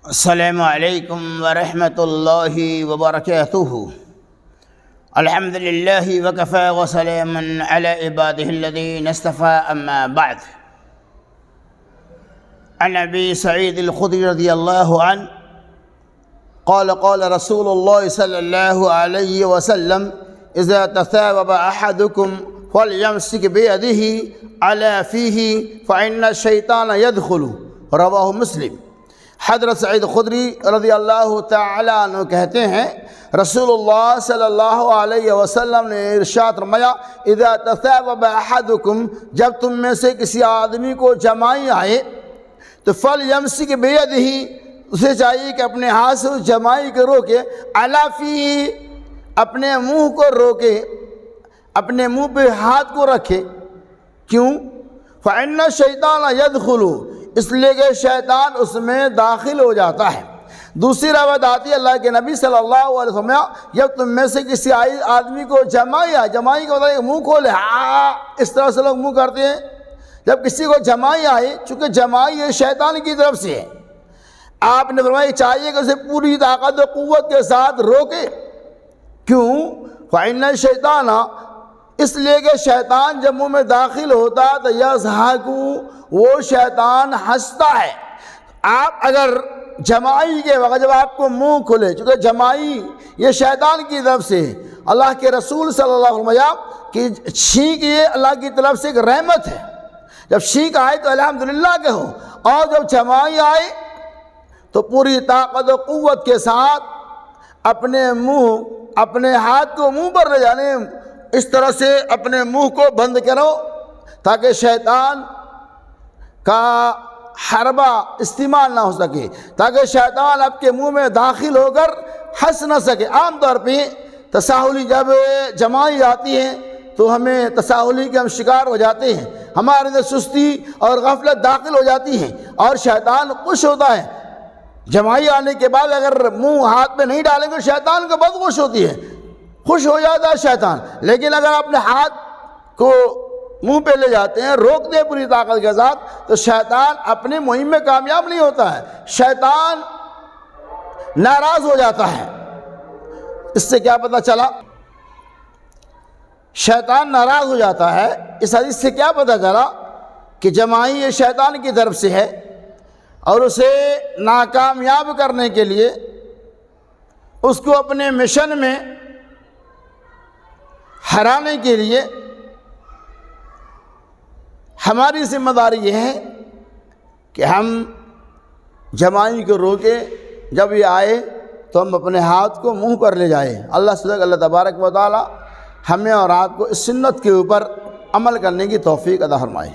السلام علیکم ورحمۃ اللہ وبرکاتہ۔ الحمد للہ وکفی وسلام علی عبادہ الذین اصطفی، اما بعد۔ عن ابی سعید الخدری رضی اللہ عنہ قال قال رسول اللہ صلی اللہ علیہ وسلم اذا تثاوب احدکم فلیمسک بیدہ علی فیہ فإن الشیطان یدخل، رواہ مسلم۔ حضرت سعید خدری رضی اللہ تعالیٰ عنہ کہتے ہیں رسول اللہ صلی اللہ علیہ وسلم نے ارشاد فرمایا اذا تثاوب احدکم، جب تم میں سے کسی آدمی کو جمائی آئے تو فلیمسک بیدہ، اسے چاہیے کہ اپنے ہاتھ سے اس جمائی کو روکے، علی فیہ، اپنے منہ کو روکے، اپنے منہ پہ ہاتھ کو رکھے۔ کیوں؟ فإن الشیطان یدخل، اس لیے کہ شیطان اس میں داخل ہو جاتا ہے۔ دوسری روایت آتی ہے اللہ کے نبی صلی اللہ علیہ وسلم جب تم میں سے کسی آدمی کو جمائی آئے، جمائی کا مطلب منہ کھولے، اس طرح سے لوگ منہ کرتے ہیں۔ جب کسی کو جمائی آئے، چونکہ جمائی یہ شیطان کی طرف سے ہے، آپ نے فرمایا چاہیے کہ اسے پوری طاقت و قوت کے ساتھ روکے۔ کیوں؟ فإن الشیطان، اس لیے کہ شیطان جب منہ میں داخل ہوتا تو یضحک، وہ شیطان ہنستا ہے۔ آپ اگر جمائی کے وقت جب آپ کو منہ کھلے، چونکہ جمائی یہ شیطان کی طرف سے، اللہ کے رسول صلی اللہ علیہ وسلم کہ چھینک یہ اللہ کی طرف سے ایک رحمت ہے، جب چھینک آئے تو الحمدللہ کہو، اور جب جمائی آئے تو پوری طاقت و قوت کے ساتھ اپنے ہاتھ کو منہ پر لے جانے، اس طرح سے اپنے منہ کو بند کرو تاکہ شیطان کا حربہ استعمال نہ ہو سکے، تاکہ شیطان آپ کے منہ میں داخل ہو کر ہنس نہ سکے۔ عام طور پہ تساہلی جب جمائی آتی ہے تو ہمیں تساہلی کے ہم شکار ہو جاتے ہیں، ہمارے اندر سستی اور غفلت داخل ہو جاتی ہے اور شیطان خوش ہوتا ہے۔ جمائی آنے کے بعد اگر منہ ہاتھ میں نہیں ڈالیں گے شیطان کو بہت خوش ہوتی ہے، خوش ہو جاتا ہے شیطان۔ لیکن اگر اپنے ہاتھ کو منہ پہ لے جاتے ہیں، روکتے ہیں پوری طاقت کے ساتھ، تو شیطان اپنی مہم میں کامیاب نہیں ہوتا ہے، شیطان ناراض ہو جاتا ہے۔ اس سے کیا پتہ چلا؟ شیطان ناراض ہو جاتا ہے۔ اس حدیث سے کیا پتہ چلا؟ کہ جمائی یہ شیطان کی طرف سے ہے، اور اسے ناکامیاب کرنے کے لیے، اس کو اپنے مشن میں ہرانے کے لیے ہماری ذمہ داری یہ ہے کہ ہم جمائی کو روکے، جب یہ آئے تو ہم اپنے ہاتھ کو منہ پر لے جائیں۔ اللہ تبارک و تعالی ہمیں اور آپ کو اس سنت کے اوپر عمل کرنے کی توفیق عطا فرمائے۔